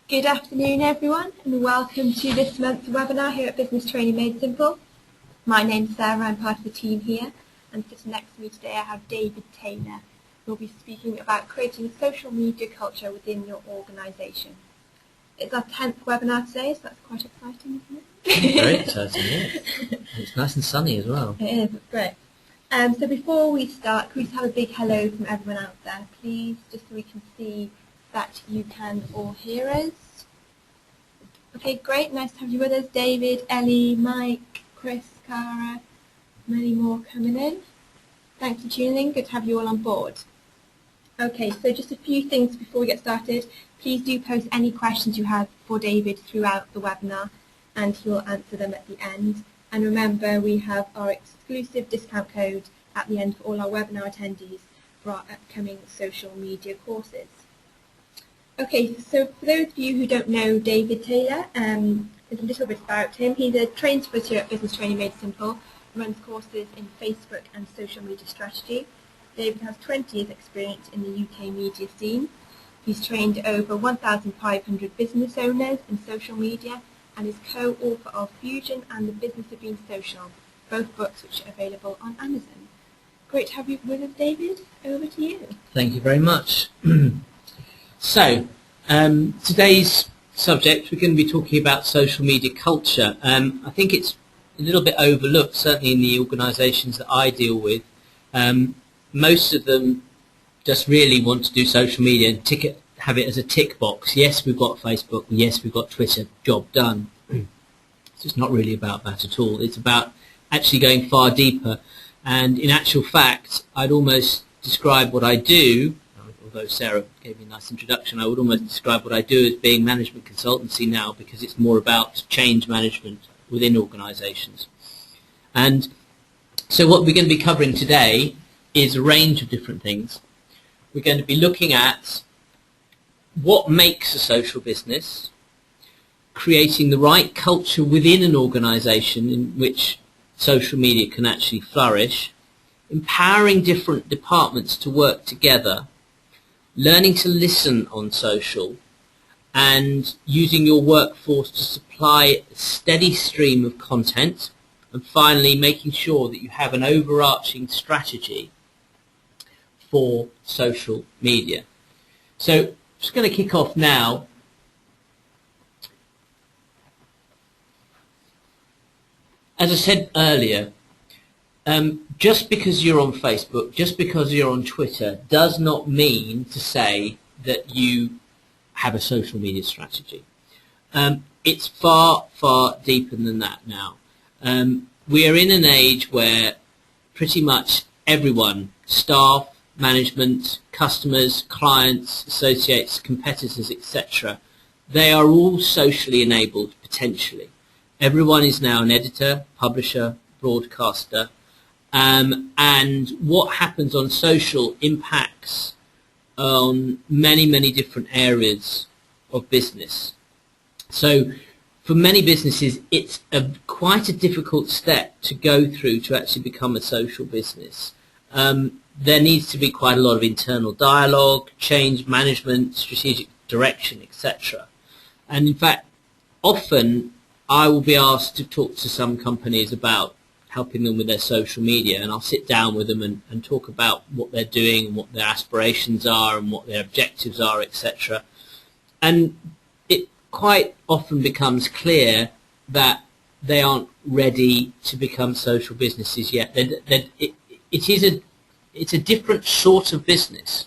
Good afternoon everyone and welcome to this month's webinar here at Business Training Made Simple. My name's Sarah, I'm part of the team here, and sitting next to me today I have David Taylor, who will be speaking about creating a social media culture within your organisation. It's our 10th webinar today, so that's quite exciting, isn't it? Very exciting, yes. It's nice and sunny as well. It is, it's great. So before we start, can we just have a big hello from everyone out there, please, just so we can see that you can all hear us. Okay, great, nice to have you with us. David, Ellie, Mike, Chris, Cara, many more coming in. Thanks for tuning in, good to have you all on board. Okay, so just a few things before we get started. Please do post any questions you have for David throughout the webinar and he will answer them at the end. And remember, we have our exclusive discount code at the end for all our webinar attendees for our upcoming social media courses. Okay, so for those of you who don't know David Taylor, there's a little bit about him. He's a trained specialist here at Business Training Made Simple, runs courses in Facebook and social media strategy. David has 20 years experience in the UK media scene. He's trained over 1,500 business owners in social media and is co-author of Fusion and The Business of Being Social, both books which are available on Amazon. Great to have you with us, David. Over to you. Thank you very much. So, today's subject, we're going to be talking about social media culture. I think it's a little bit overlooked, certainly in the organisations that I deal with. Most of them just really want to do social media and have it as a tick box. Yes, we've got Facebook. Yes, we've got Twitter. Job done. So it's not really about that at all. It's about actually going far deeper. And in actual fact, I'd almost describe what I do, although Sarah gave me a nice introduction, I would almost describe what I do as being management consultancy now, because it's more about change management within organisations. And so what we're going to be covering today is a range of different things. We're going to be looking at what makes a social business, creating the right culture within an organisation in which social media can actually flourish, empowering different departments to work together, learning to listen on social, and using your workforce to supply a steady stream of content, and finally making sure that you have an overarching strategy for social media. So I'm just going to kick off now. As I said earlier, just because you're on Facebook, just because you're on Twitter, does not mean to say that you have a social media strategy. It's far, far deeper than that now. We are in an age where pretty much everyone, staff, management, customers, clients, associates, competitors, etc., they are all socially enabled potentially. Everyone is now an editor, publisher, broadcaster. And what happens on social impacts on many, many different areas of business. So for many businesses, it's quite a difficult step to go through to actually become a social business. There needs to be quite a lot of internal dialogue, change management, strategic direction, etc. And in fact, often I will be asked to talk to some companies about helping them with their social media, and I'll sit down with them and talk about what they're doing and what their aspirations are and what their objectives are, etc. And it quite often becomes clear that they aren't ready to become social businesses yet. It's a different sort of business.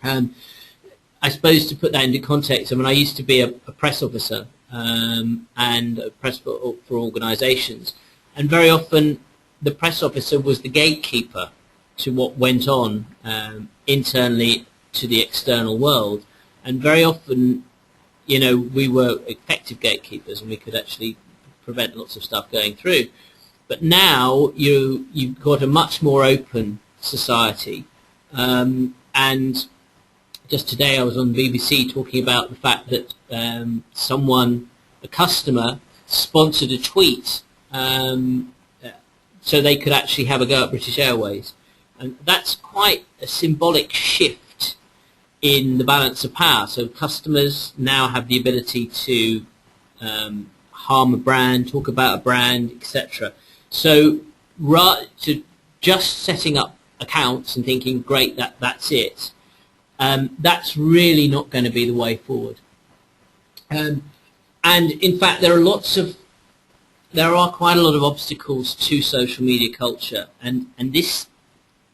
I suppose to put that into context, I mean, I used to be a press officer and a press for organisations. And very often the press officer was the gatekeeper to what went on internally to the external world. And very often, you know, we were effective gatekeepers and we could actually prevent lots of stuff going through. But now you've got a much more open society. And just today I was on BBC talking about the fact that a customer, sponsored a tweet so they could actually have a go at British Airways. And that's quite a symbolic shift in the balance of power. So customers now have the ability to harm a brand, talk about a brand, etc. So to just setting up accounts and thinking, great, that's it, that's really not going to be the way forward. And in fact, there are quite a lot of obstacles to social media culture, and this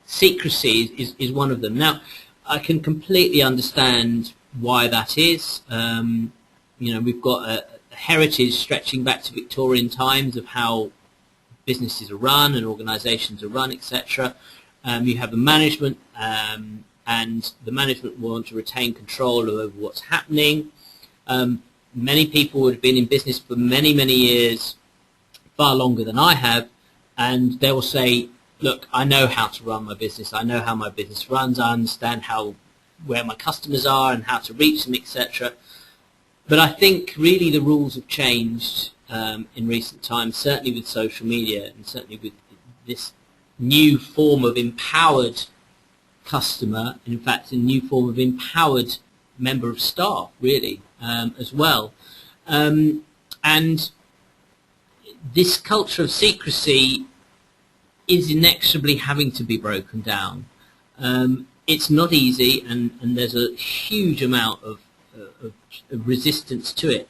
secrecy is one of them. Now, I can completely understand why that is. We've got a heritage stretching back to Victorian times of how businesses are run and organisations are run, etc. You have the management, and the management want to retain control over what's happening. Many people would have been in business for many, many years, far longer than I have, and they will say, look, I know how to run my business, I know how my business runs, I understand where my customers are and how to reach them, etc. But I think really the rules have changed in recent times, certainly with social media and certainly with this new form of empowered customer, and in fact a new form of empowered member of staff, really, as well. And this culture of secrecy is inexorably having to be broken down. It's not easy, and there's a huge amount of resistance to it.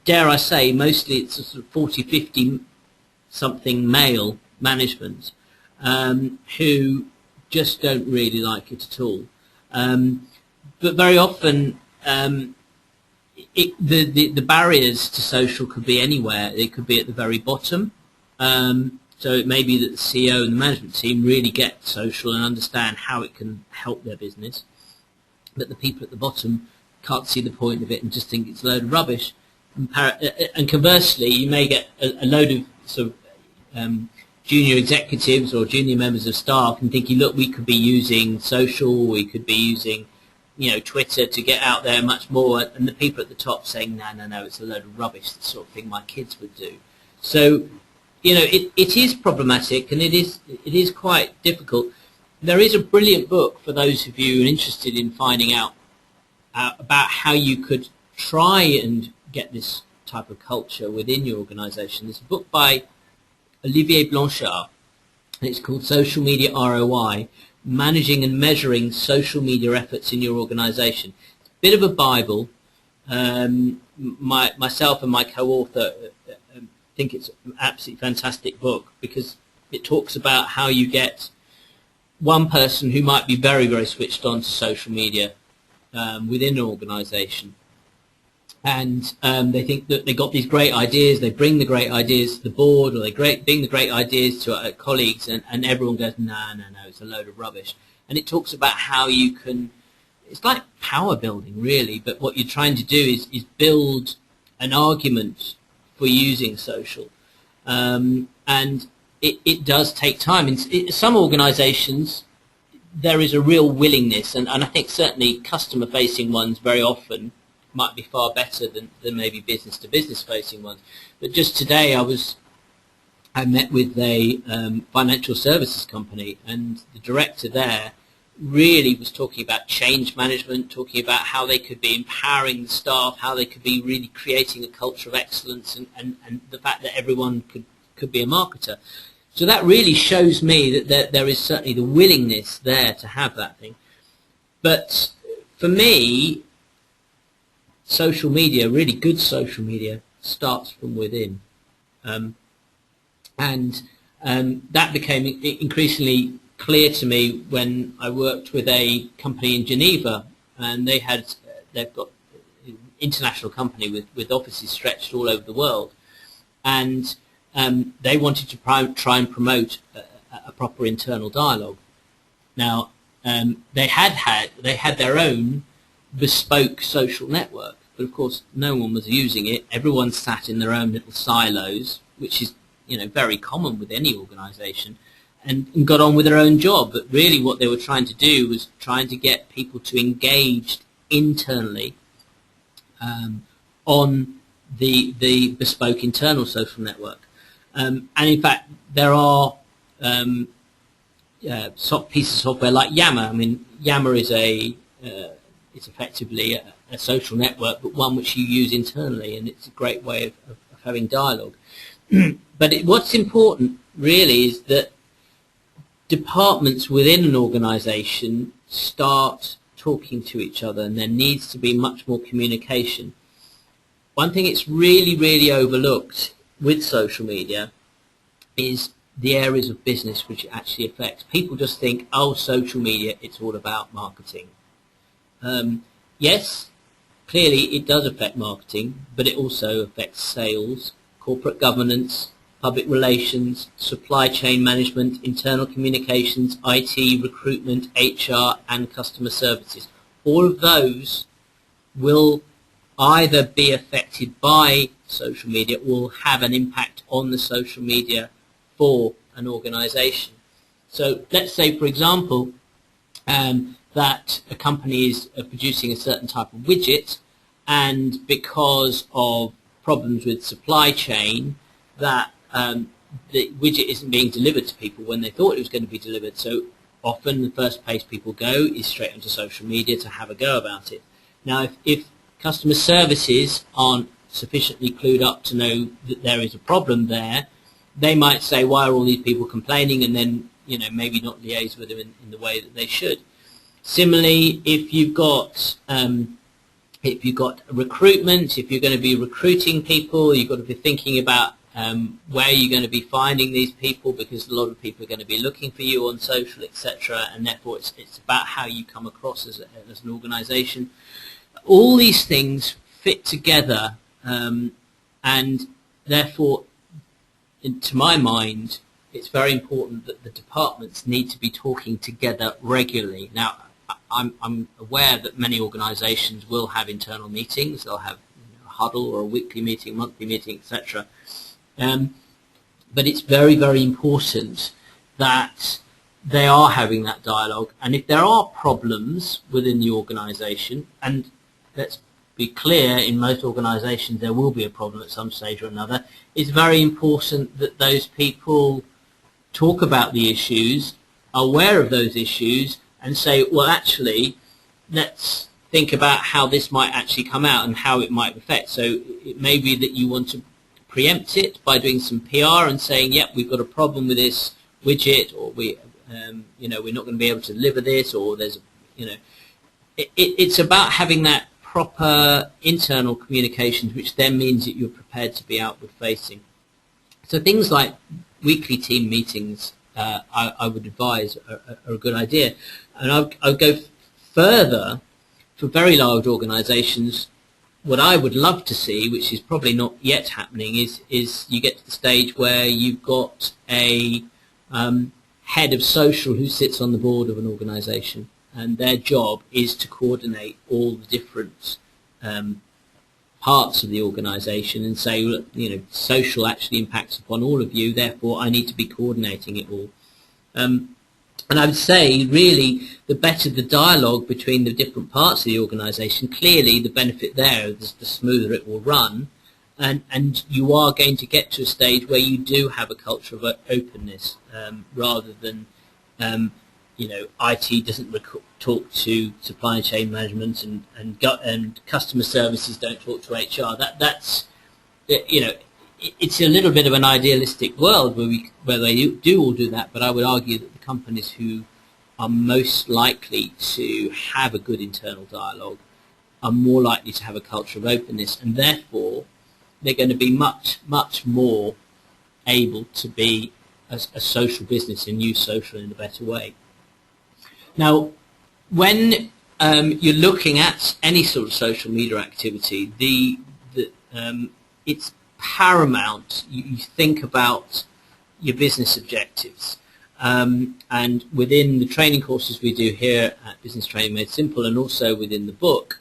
Dare I say, mostly it's a sort of 40, 50 something male management who just don't really like it at all. But very often the barriers to social could be anywhere. It could be at the very bottom. So it may be that the CEO and the management team really get social and understand how it can help their business, but the people at the bottom can't see the point of it and just think it's a load of rubbish. And conversely, you may get a load of sort of junior executives or junior members of staff and thinking, look, we could be using social, we could be using Twitter to get out there much more, and the people at the top saying, no, it's a load of rubbish, the sort of thing my kids would do. So, it is problematic, and it is quite difficult. There is a brilliant book for those of you interested in finding out about how you could try and get this type of culture within your organisation. There's a book by Olivier Blanchard, and it's called Social Media ROI, Managing and Measuring Social Media Efforts in Your Organisation. It's a bit of a Bible. Myself and my co-author think it's an absolutely fantastic book because it talks about how you get one person who might be very, very switched on to social media within an organisation. And they think that they got these great ideas, they bring the great ideas to the board, or they bring the great ideas to colleagues, and everyone goes, no, it's a load of rubbish. And it talks about how you can, it's like power building really, but what you're trying to do is build an argument for using social. And it does take time. In some organisations, there is a real willingness, and I think certainly customer-facing ones very often might be far better than maybe business-to-business facing ones. But just today I met with a financial services company, and the director there really was talking about change management, talking about how they could be empowering the staff, how they could be really creating a culture of excellence, and the fact that everyone could be a marketer. So that really shows me that there is certainly the willingness there to have that thing. But for me, social media, really good social media, starts from within. That became increasingly clear to me when I worked with a company in Geneva, and they've got an international company with offices stretched all over the world, and they wanted to try and promote a proper internal dialogue. Now, they had their own bespoke social network, but of course no one was using it. Everyone sat in their own little silos, which is very common with any organisation, and got on with their own job. But really what they were trying to do was trying to get people to engage internally on the bespoke internal social network. And in fact, there are pieces of software like Yammer. I mean, Yammer is a it's effectively a social network, but one which you use internally, and it's a great way of having dialogue. But what's important really is that departments within an organisation start talking to each other, and there needs to be much more communication. One thing it's really, really overlooked with social media is the areas of business which it actually affects. People just think, oh, social media, it's all about marketing. Yes, clearly it does affect marketing, but it also affects sales, corporate governance, public relations, supply chain management, internal communications, IT, recruitment, HR, and customer services. All of those will either be affected by social media or have an impact on the social media for an organisation. So let's say, for example, that a company is producing a certain type of widget, and because of problems with supply chain, that the widget isn't being delivered to people when they thought it was going to be delivered. So often the first place people go is straight onto social media to have a go about it. Now, if customer services aren't sufficiently clued up to know that there is a problem there, they might say, why are all these people complaining, and then maybe not liaise with them in the way that they should. Similarly, if you've got recruitment, if you're going to be recruiting people, you've got to be thinking about where you're going to be finding these people, because a lot of people are going to be looking for you on social, etc. And therefore, it's about how you come across as an organisation. All these things fit together, and therefore, to my mind, it's very important that the departments need to be talking together regularly. Now, I'm aware that many organisations will have internal meetings. They'll have a huddle or a weekly meeting, monthly meeting, etc. But it's very, very important that they are having that dialogue. And if there are problems within the organisation, and let's be clear, in most organisations there will be a problem at some stage or another, it's very important that those people talk about the issues, are aware of those issues, and say, well, actually, let's think about how this might actually come out and how it might affect. So it may be that you want to preempt it by doing some PR and saying, yep, we've got a problem with this widget, or we're not going to be able to deliver this, or there's, it's about having that proper internal communications, which then means that you're prepared to be outward facing. So things like weekly team meetings, I would advise are a good idea. And I'll go further. For very large organisations, what I would love to see, which is probably not yet happening, is you get to the stage where you've got a head of social who sits on the board of an organisation, and their job is to coordinate all the different parts of the organisation and say, look, social actually impacts upon all of you, therefore I need to be coordinating it all. And I would say, really, the better the dialogue between the different parts of the organisation, clearly the benefit there is the smoother it will run, and you are going to get to a stage where you do have a culture of openness, rather than IT doesn't talk to supply chain management, and customer services don't talk to HR. That's it's a little bit of an idealistic world where they do all do that, but I would argue that the companies who are most likely to have a good internal dialogue are more likely to have a culture of openness, and therefore they're going to be much, much more able to be a social business and use social in a better way. Now, when you're looking at any sort of social media activity, it's paramount you think about your business objectives. And within the training courses we do here at Business Training Made Simple, and also within the book,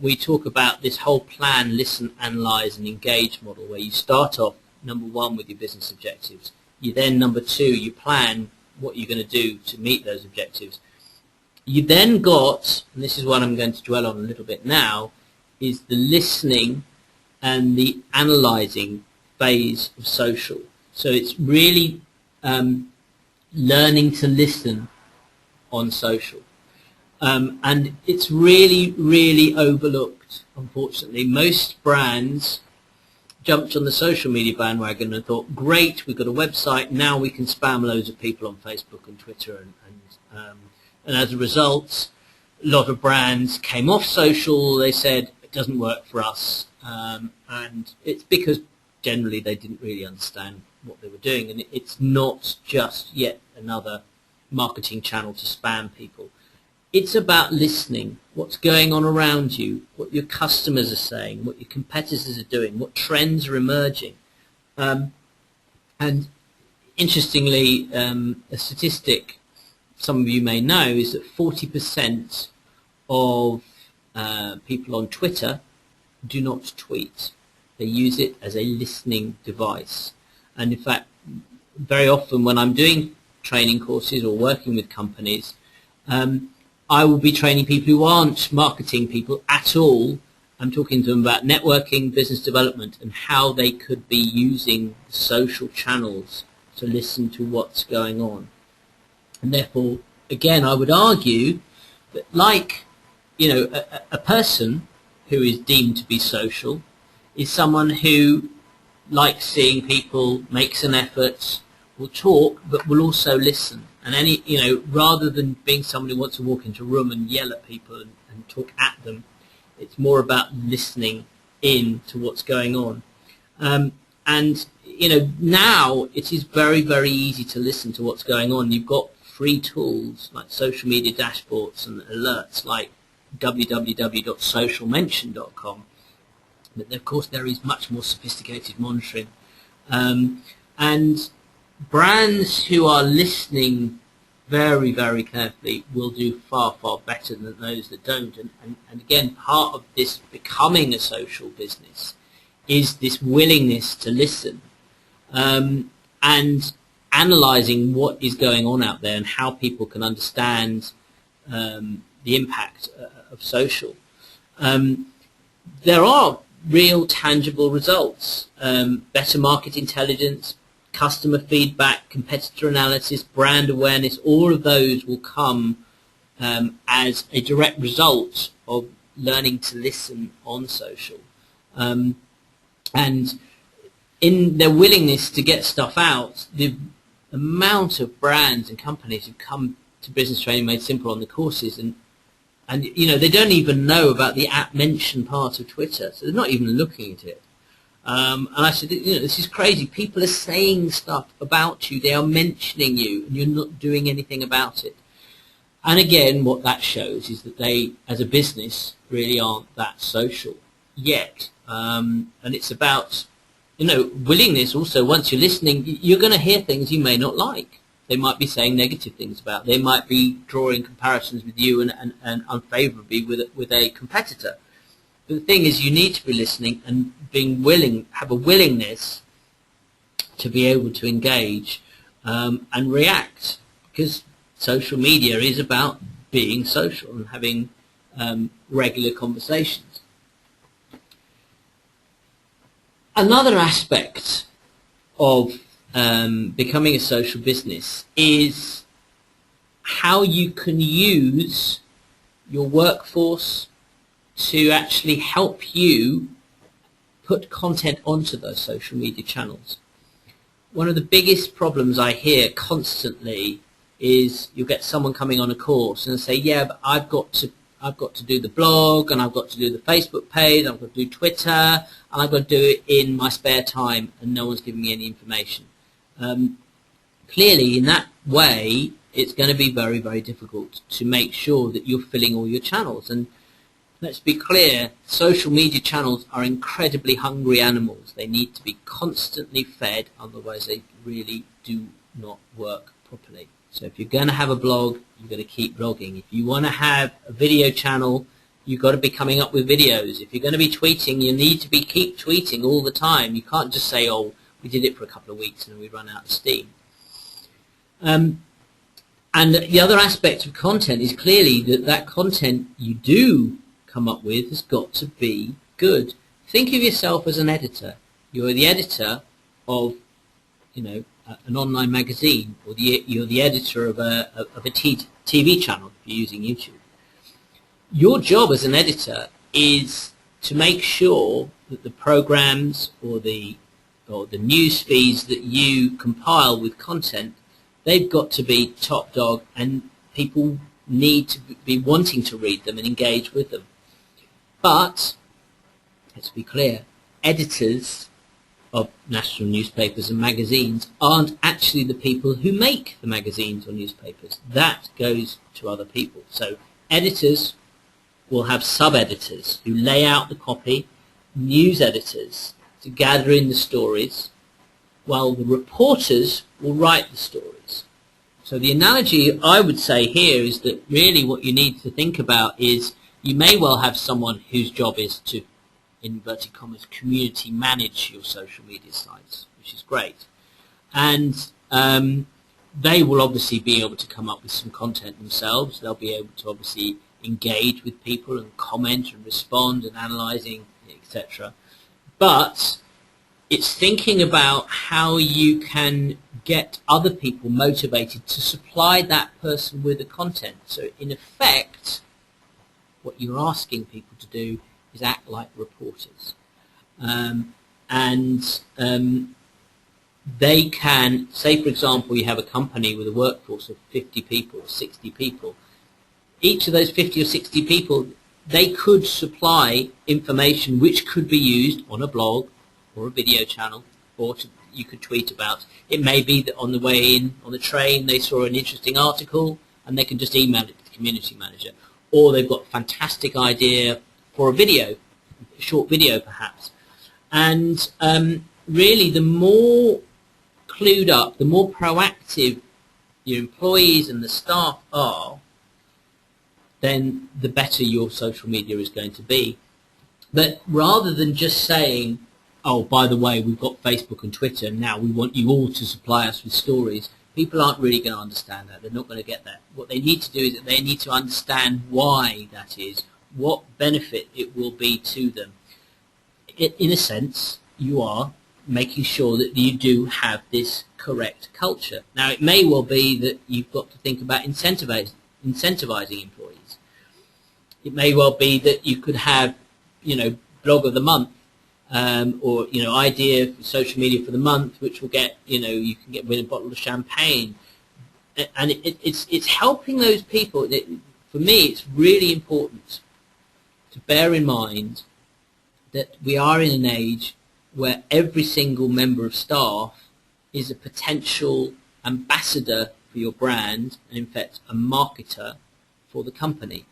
we talk about this whole plan, listen, analyze, and engage model, where you start off, number one, with your business objectives. You then, number two, you plan what you're going to do to meet those objectives. You then got, and this is what I'm going to dwell on a little bit now, is the listening and the analyzing phase of social. So it's really learning to listen on social. And it's really, really overlooked, unfortunately. Most brands jumped on the social media bandwagon and thought, great, we've got a website, now we can spam loads of people on Facebook and Twitter. And as a result, a lot of brands came off social. They said, it doesn't work for us. And it's because generally they didn't really understand what they were doing. And it's not just yet another marketing channel to spam people. It's about listening, what's going on around you, what your customers are saying, what your competitors are doing, what trends are emerging. And interestingly, a statistic some of you may know is that 40% of people on Twitter do not tweet. They use it as a listening device. And in fact, very often when I'm doing training courses or working with companies, I will be training people who aren't marketing people at all. I'm talking to them about networking, business development, and how they could be using social channels to listen to what's going on. And therefore, again, I would argue that, like, a person who is deemed to be social is someone who likes seeing people, makes an effort, will talk, but will also listen. And rather than being someone who wants to walk into a room and yell at people and talk at them, it's more about listening in to what's going on. And now it is very, very easy to listen to what's going on. You've got free tools like social media dashboards and alerts like www.socialmention.com. But of course there is much more sophisticated monitoring. And brands who are listening very, very carefully will do far, far better than those that don't. And again, part of this becoming a social business is this willingness to listen and analyzing what is going on out there and how people can understand the impact of social. There are real tangible results, better market intelligence, customer feedback, competitor analysis, brand awareness. All of those will come as a direct result of learning to listen on social. And in their willingness to get stuff out, the amount of brands and companies who come to Business Training Made Simple on the courses, and they don't even know about the at mention part of Twitter, so they're not even looking at it. And I said, this is crazy. People are saying stuff about you. They are mentioning you, and you're not doing anything about it. And again, what that shows is that they, as a business, really aren't that social yet. And it's about, willingness also. Once you're listening, you're going to hear things you may not like. They might be saying negative things about. They might be drawing comparisons with you and unfavorably with a competitor. But the thing is, you need to be listening and being willing, have a willingness to be able to engage and react, because social media is about being social and having regular conversations. Another aspect of becoming a social business is how you can use your workforce to actually help you put content onto those social media channels. One of the biggest problems I hear constantly is you'll get someone coming on a course and say, yeah, but I've got to do the blog, and I've got to do the Facebook page, I've got to do Twitter, and I've got to do it in my spare time, and no one's giving me any information. Clearly, in that way, it's going to be very, very difficult to make sure that you're filling all your channels. And let's be clear, social media channels are incredibly hungry animals. They need to be constantly fed, otherwise they really do not work properly. So if you're going to have a blog, you've got to keep blogging. If you want to have a video channel, you've got to be coming up with videos. If you're going to be tweeting, you need to keep tweeting all the time. You can't just say, oh, we did it for a couple of weeks and we run out of steam. And the other aspect of content is clearly that content you do come up with has got to be good. Think of yourself as an editor. You're the editor of, an online magazine, or you're the editor of a TV channel if you're using YouTube. Your job as an editor is to make sure that the programs or the news feeds that you compile with content, they've got to be top dog, and people need to be wanting to read them and engage with them. But let's be clear, editors of national newspapers and magazines aren't actually the people who make the magazines or newspapers. That goes to other people. So editors will have sub-editors who lay out the copy, news editors to gather in the stories, while the reporters will write the stories. So the analogy I would say here is that really what you need to think about is you may well have someone whose job is to, in inverted commas, community manage your social media sites, which is great. And they will obviously be able to come up with some content themselves. They'll be able to obviously engage with people and comment and respond and analysing, etc. But it's thinking about how you can get other people motivated to supply that person with the content. So in effect, what you're asking people to do is act like reporters. They can, say for example, you have a company with a workforce of 50 people, 60 people. Each of those 50 or 60 people, they could supply information which could be used on a blog or a video channel, or you could tweet about. It may be that on the way in on the train they saw an interesting article and they can just email it to the community manager. Or they've got a fantastic idea for a video, a short video perhaps. And really the more clued up, the more proactive your employees and the staff are, then the better your social media is going to be. But rather than just saying, oh, by the way, we've got Facebook and Twitter, and now we want you all to supply us with stories, people aren't really going to understand that. They're not going to get that. What they need to do is that they need to understand why that is, what benefit it will be to them. In a sense, you are making sure that you do have this correct culture. Now, it may well be that you've got to think about incentivizing employees. It may well be that you could have, blog of the month, or idea for social media for the month, which will get, you can get with a bottle of champagne, and it's helping those people. For me, it's really important to bear in mind that we are in an age where every single member of staff is a potential ambassador for your brand, and in fact a marketer for the company.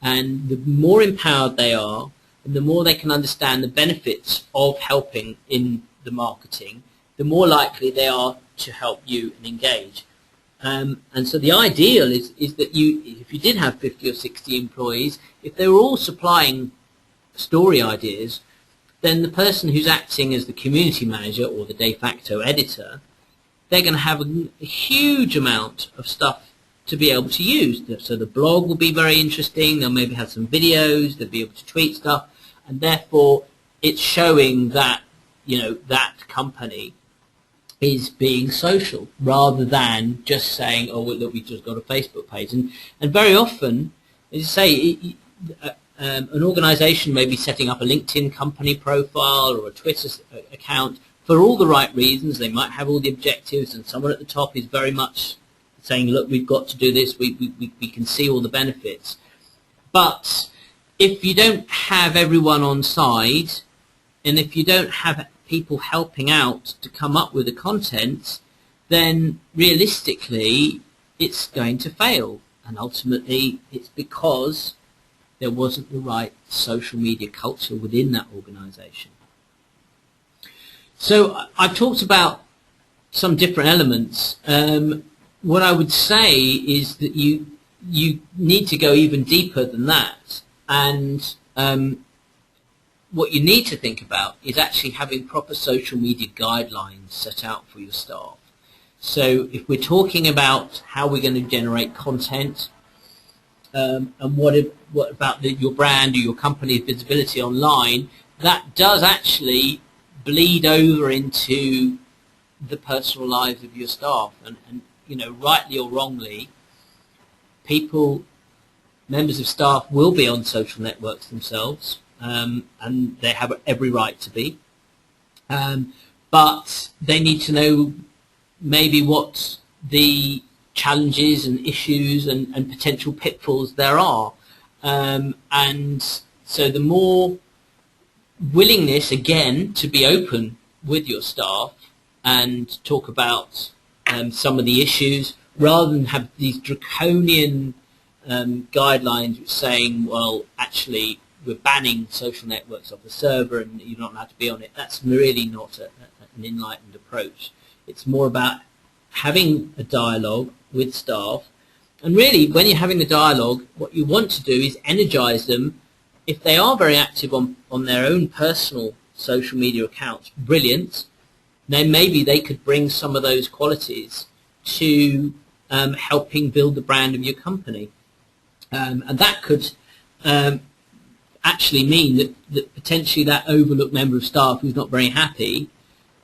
And the more empowered they are, and the more they can understand the benefits of helping in the marketing, the more likely they are to help you and engage. And so the ideal is that if you did have 50 or 60 employees, if they were all supplying story ideas, then the person who's acting as the community manager or the de facto editor, they're going to have a huge amount of stuff to be able to use. So the blog will be very interesting. They'll maybe have some videos. They'll be able to tweet stuff. And therefore, it's showing that, that company is being social rather than just saying, oh, look, we've just got a Facebook page. And very often, as you say, an organization may be setting up a LinkedIn company profile or a Twitter account for all the right reasons. They might have all the objectives, and someone at the top is very much saying, look, we've got to do this. We can see all the benefits. But if you don't have everyone on side, and if you don't have people helping out to come up with the content, then realistically it's going to fail. And ultimately it's because there wasn't the right social media culture within that organization. So I've talked about some different elements. What I would say is that you need to go even deeper than that. And what you need to think about is actually having proper social media guidelines set out for your staff. So if we're talking about how we're going to generate content, and what about your brand or your company's visibility online, that does actually bleed over into the personal lives of your staff. And rightly or wrongly, people members of staff will be on social networks themselves, and they have every right to be. But they need to know maybe what the challenges and issues and potential pitfalls there are. And so the more willingness, again, to be open with your staff and talk about some of the issues, rather than have these draconian guidelines saying, well, actually, we're banning social networks off the server and you're not allowed to be on it. That's really not an enlightened approach. It's more about having a dialogue with staff. And really, when you're having the dialogue, what you want to do is energize them. If they are very active on their own personal social media accounts, brilliant. Then maybe they could bring some of those qualities to helping build the brand of your company. And that could actually mean that potentially that overlooked member of staff who's not very happy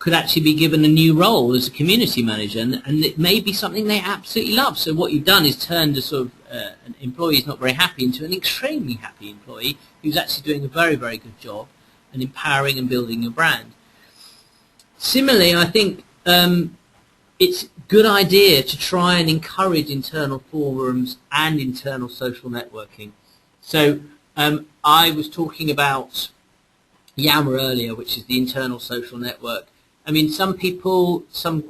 could actually be given a new role as a community manager, and it may be something they absolutely love. So what you've done is turned a sort of an employee who's not very happy into an extremely happy employee who's actually doing a very, very good job and empowering and building your brand. Similarly, I think it's a good idea to try and encourage internal forums and internal social networking. So I was talking about Yammer earlier, which is the internal social network. I mean, some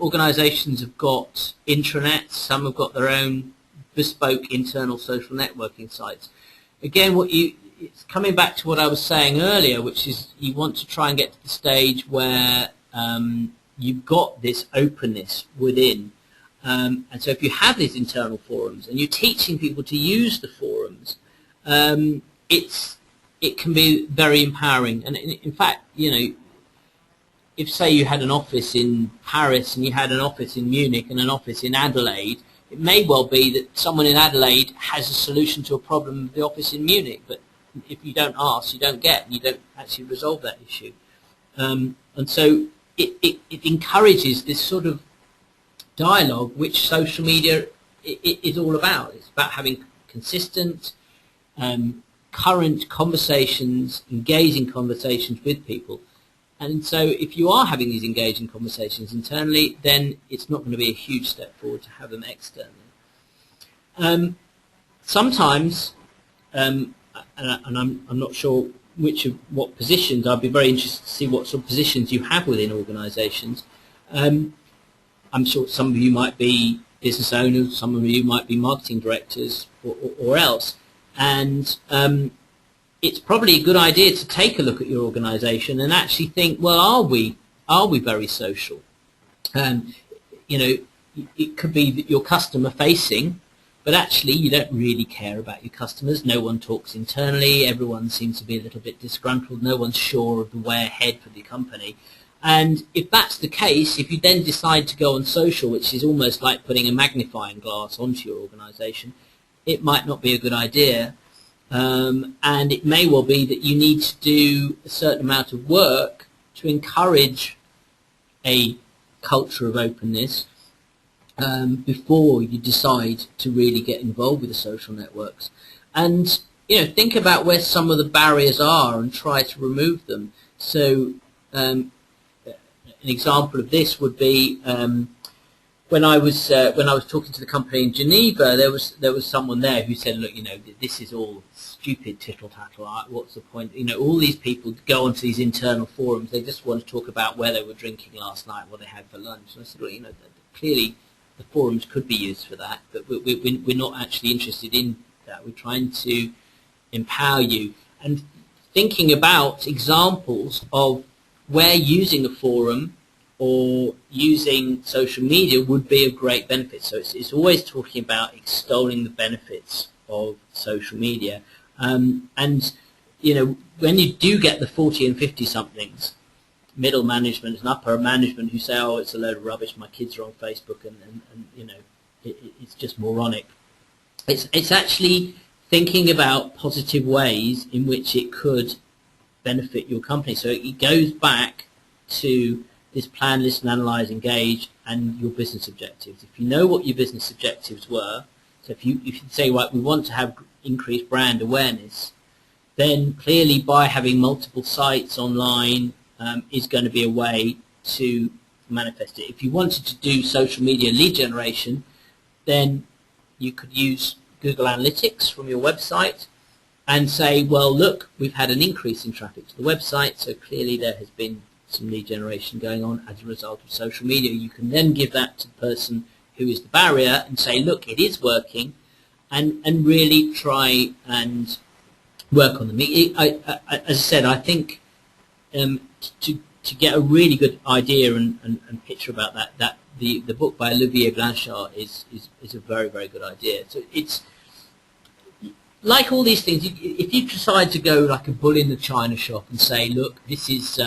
organisations have got intranets, some have got their own bespoke internal social networking sites. Again, it's coming back to what I was saying earlier, which is you want to try and get to the stage where you've got this openness within. And so if you have these internal forums and you're teaching people to use the forums, it can be very empowering. And in fact, you know, if say you had an office in Paris and you had an office in Munich and an office in Adelaide, it may well be that someone in Adelaide has a solution to a problem of the office in Munich, but if you don't ask, you don't get, and you don't actually resolve that issue. And so it encourages this sort of dialogue, which social media is all about. It's about having consistent, current conversations, engaging conversations with people. And so if you are having these engaging conversations internally, then it's not going to be a huge step forward to have them externally. Sometimes, and I'm not sure what positions, I'd be very interested to see what sort of positions you have within organisations. I'm sure some of you might be business owners, some of you might be marketing directors or else. And it's probably a good idea to take a look at your organisation and actually think, well, are we very social? You know, it could be that you're customer facing, but actually you don't really care about your customers. No one talks internally. Everyone seems to be a little bit disgruntled. No one's sure of the way ahead for the company. And if that's the case, if you then decide to go on social, which is almost like putting a magnifying glass onto your organisation, it might not be a good idea. And it may well be that you need to do a certain amount of work to encourage a culture of openness before you decide to really get involved with the social networks. And, you know, think about where some of the barriers are and try to remove them. So an example of this would be when I was talking to the company in Geneva, there was someone there who said, look, you know, this is all stupid tittle-tattle. What's the point? You know, all these people go onto these internal forums. They just want to talk about where they were drinking last night, what they had for lunch. And I said, well, you know, clearly the forums could be used for that, but we're not actually interested in that. We're trying to empower you. And thinking about examples of where using a forum or using social media would be a great benefit. So it's always talking about extolling the benefits of social media. And, you know, when you do get the 40 and 50-somethings, middle management and upper management who say, oh, it's a load of rubbish, my kids are on Facebook, and you know, it's just moronic. It's actually thinking about positive ways in which it could benefit your company. So it goes back to this plan, listen, analyse, engage, and your business objectives. If you know what your business objectives were, So if you say, right, we want to have increased brand awareness, then clearly by having multiple sites online is going to be a way to manifest it. If you wanted to do social media lead generation, then you could use Google Analytics from your website and say, well, look, we've had an increase in traffic to the website, so clearly there has been some lead generation going on as a result of social media. You can then give that to the person who is the barrier and say, look, it is working, and really try and work on them. As I said, I think to get a really good idea and picture about that, the book by Olivier Blanchard is a very, very good idea. So it's like all these things. If you decide to go like a bull in the china shop and say, look, this is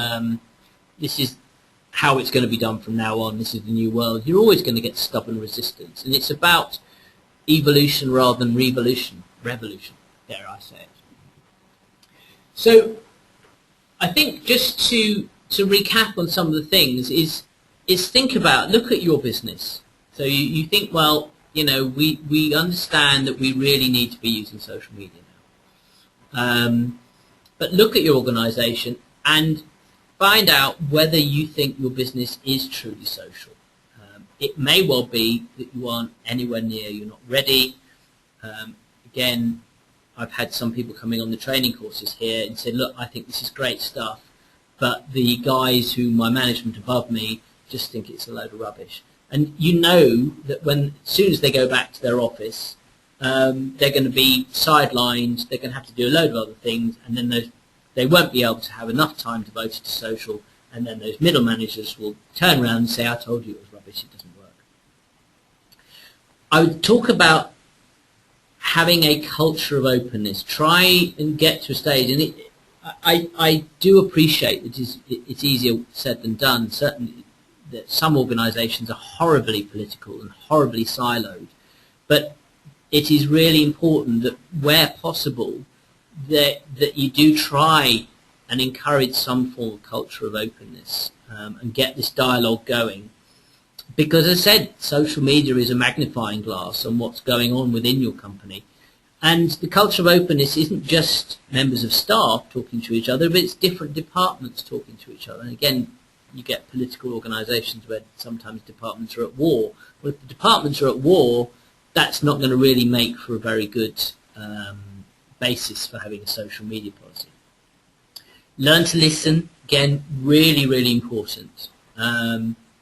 how it's going to be done from now on, this is the new world, you're always going to get stubborn resistance. And it's about evolution rather than revolution, dare I say it. So I think just to recap on some of the things is think about, look at your business. So you think, well, we understand that we really need to be using social media now. But look at your organization and find out whether you think your business is truly social. It may well be that you aren't anywhere near, you're not ready. Again, I've had some people coming on the training courses here and said, look, I think this is great stuff, but the guys who my management above me just think it's a load of rubbish. And you know that as soon as they go back to their office, they're going to be sidelined, they're going to have to do a load of other things, and then they won't be able to have enough time devoted to social, and then those middle managers will turn around and say, I told you it was rubbish, it doesn't work. I would talk about having a culture of openness. Try and get to a stage, and I do appreciate that it's easier said than done. Certainly that some organisations are horribly political and horribly siloed, but it is really important that where possible that you do try and encourage some form of culture of openness and get this dialogue going. Because as I said, social media is a magnifying glass on what's going on within your company. And the culture of openness isn't just members of staff talking to each other, but it's different departments talking to each other. And again, you get political organisations where sometimes departments are at war. Well, if the departments are at war, that's not going to really make for a very good basis for having a social media policy. Learn to listen. Again, really, really important.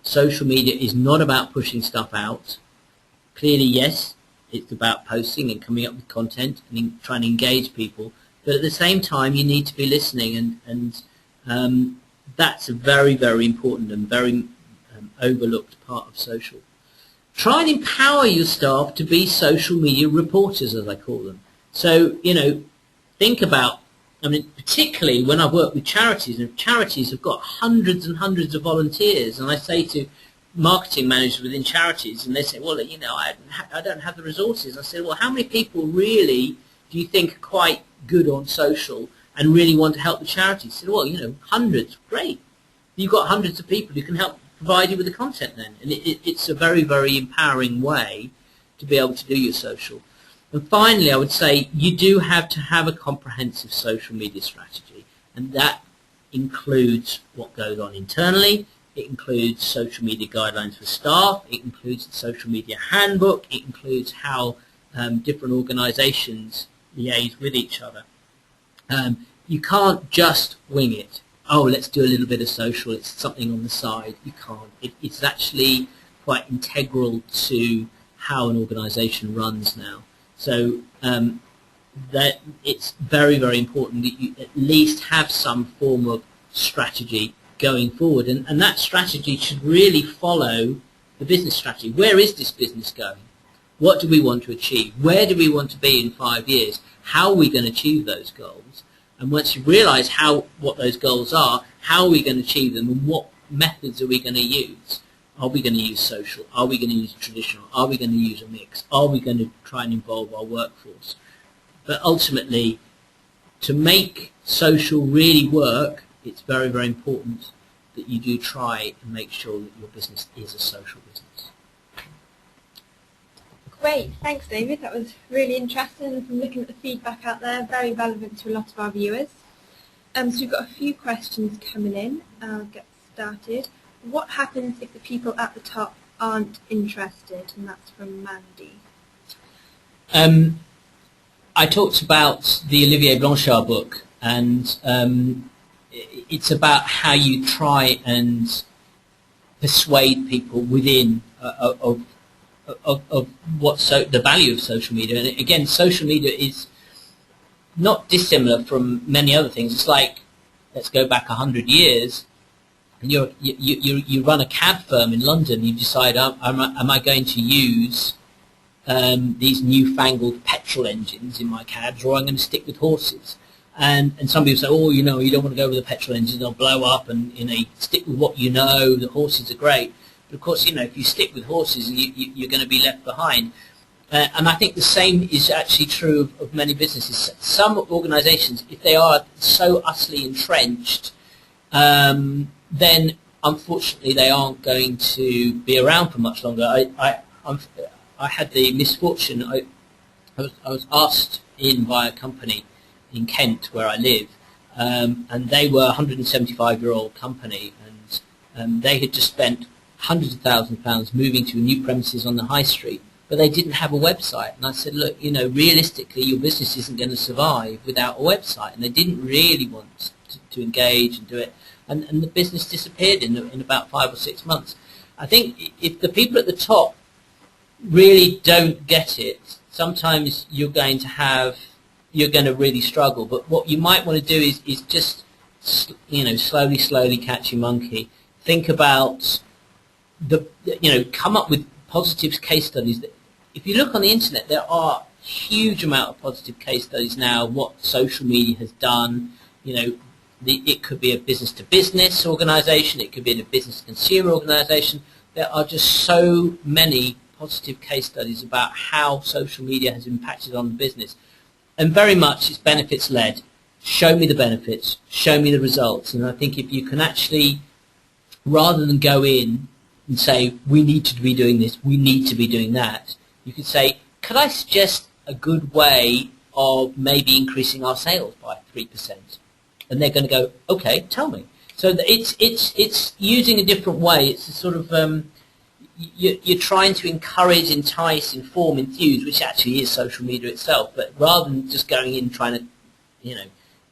Social media is not about pushing stuff out. Clearly, yes, it's about posting and coming up with content and trying to engage people. But at the same time, you need to be listening, and that's a very, very important and very overlooked part of social. Try and empower your staff to be social media reporters, as I call them. So, think about, particularly when I work with charities, and charities have got hundreds and hundreds of volunteers, and I say to marketing managers within charities, and they say, well, I don't have the resources. I say, well, how many people really do you think are quite good on social and really want to help the charity? They said, well, hundreds, great. You've got hundreds of people who can help provide you with the content then. And it's a very, very empowering way to be able to do your social. And finally, I would say you do have to have a comprehensive social media strategy, and that includes what goes on internally. It includes social media guidelines for staff. It includes the social media handbook. It includes how different organisations liaise with each other. You can't just wing it. Oh, let's do a little bit of social. It's something on the side. You can't. It's actually quite integral to how an organisation runs now. So that it's very, very important that you at least have some form of strategy going forward. And that strategy should really follow the business strategy. Where is this business going? What do we want to achieve? Where do we want to be in 5 years? How are we going to achieve those goals? And once you realise what those goals are, how are we going to achieve them, and what methods are we going to use? Are we going to use social? Are we going to use traditional? Are we going to use a mix? Are we going to try and involve our workforce? But ultimately, to make social really work, it's very, very important that you do try and make sure that your business is a social business. Great, thanks David, that was really interesting, and from looking at the feedback out there, very relevant to a lot of our viewers. So we've got a few questions coming in. I'll get started. What happens if the people at the top aren't interested? And that's from Mandy. I talked about the Olivier Blanchard book, and it's about how you try and persuade people within of the value of social media. And again, social media is not dissimilar from many other things. It's like, let's go back 100 years, and you run a cab firm in London. You decide, am I going to use these newfangled petrol engines in my cabs, or I'm going to stick with horses? And some people say, oh, you don't want to go with the petrol engines, they'll blow up, and stick with what you know. The horses are great. But of course, if you stick with horses, you're going to be left behind. And I think the same is actually true of many businesses. Some organisations, if they are so utterly entrenched, then unfortunately they aren't going to be around for much longer. I had the misfortune, I was asked in by a company in Kent where I live, and they were a 175-year-old company, and they had just spent hundreds of thousands of pounds moving to new premises on the high street, but they didn't have a website. And I said, look, realistically your business isn't going to survive without a website. And they didn't really want to engage and do it, and the business disappeared in about 5 or 6 months. I think if the people at the top really don't get it, sometimes you're going to really struggle. But what you might want to do is just slowly catch your monkey. Think about come up with positive case studies. If you look on the internet, there are a huge amount of positive case studies now. What social media has done. It could be a business-to-business organisation. It could be a business-to-consumer organisation. There are just so many positive case studies about how social media has impacted on the business. And very much it's benefits-led. Show me the benefits. Show me the results. And I think if you can actually, rather than go in and say, we need to be doing this, we need to be doing that, you could say, could I suggest a good way of maybe increasing our sales by 3%? And they're going to go, okay, tell me. So it's using a different way. It's a sort of, you're trying to encourage, entice, inform, enthuse, which actually is social media itself. But rather than just going in trying to,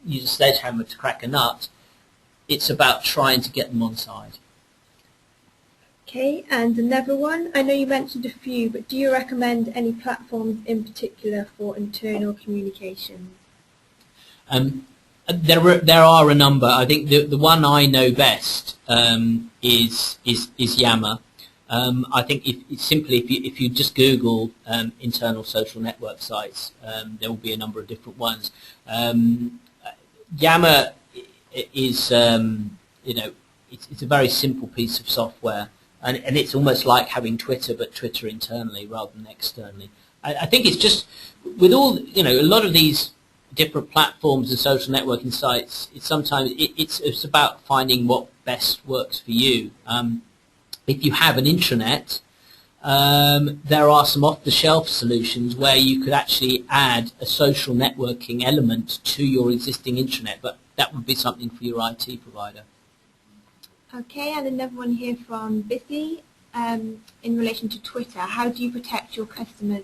use a sledgehammer to crack a nut, it's about trying to get them on side. Okay, and another one. I know you mentioned a few, but do you recommend any platforms in particular for internal communications? There are a number. I think the one I know best is Yammer. I think if you just Google internal social network sites, there will be a number of different ones. Yammer is it's a very simple piece of software, and it's almost like having Twitter, but Twitter internally rather than externally. I think it's just with all a lot of these different platforms and social networking sites, it's about finding what best works for you. If you have an intranet, there are some off-the-shelf solutions where you could actually add a social networking element to your existing intranet, but that would be something for your IT provider. Okay, and another one here from Busy. In relation to Twitter, how do you protect your customers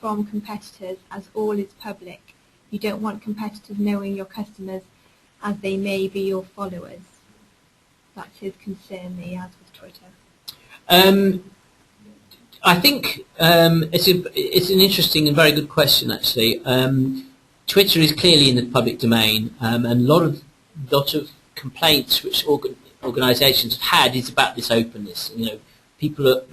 from competitors as all is public? You don't want competitors knowing your customers as they may be your followers. That's his concern that he has with Twitter. I think it's an interesting and very good question, actually. Twitter is clearly in the public domain, and a lot of complaints which organisations have had is about this openness. People are.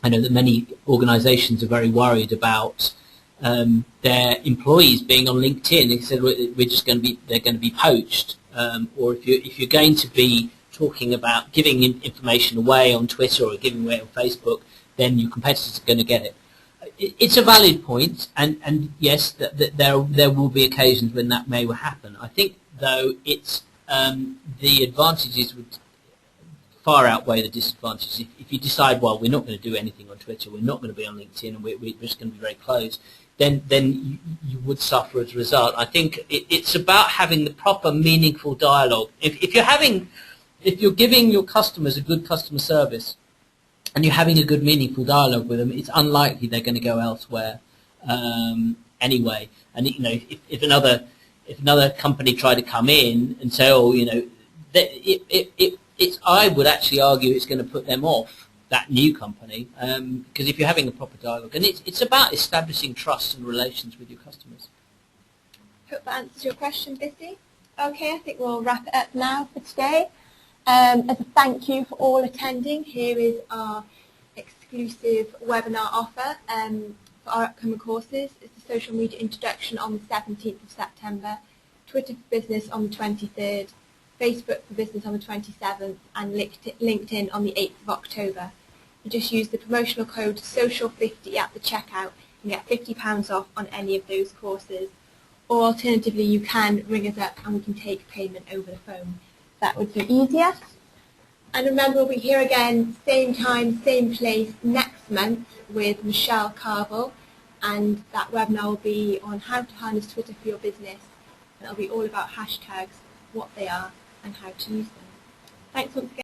I know that many organisations are very worried about their employees being on LinkedIn. They said they're going to be poached, or if you're going to be talking about giving information away on Twitter or giving away on Facebook, then your competitors are going to get it. It's a valid point, and yes, there will be occasions when that may happen. I think, though, it's the advantages would far outweigh the disadvantages. If you decide, well, we're not going to do anything on Twitter, we're not going to be on LinkedIn, and we're just going to be very closed, then you would suffer as a result. I think it's about having the proper, meaningful dialogue. If you're giving your customers a good customer service, and you're having a good, meaningful dialogue with them, it's unlikely they're going to go elsewhere anyway. And if another company tried to come in and say, oh, I would actually argue it's going to put them off, that new company, because if you're having a proper dialogue, and it's about establishing trust and relations with your customers. Hope that answers your question, Bissy. Okay, I think we'll wrap it up now for today. As a thank you for all attending, here is our exclusive webinar offer for our upcoming courses. It's the social media introduction on the 17th of September, Twitter for Business on the 23rd, Facebook for Business on the 27th, and LinkedIn on the 8th of October. You just use the promotional code SOCIAL50 at the checkout and get £50 off on any of those courses. Or alternatively, you can ring us up and we can take payment over the phone. That would be easier. And remember, we'll be here again, same time, same place, next month with Michelle Carville, and that webinar will be on how to harness Twitter for your business, and it'll be all about hashtags, what they are, and how to use them. Thanks once again.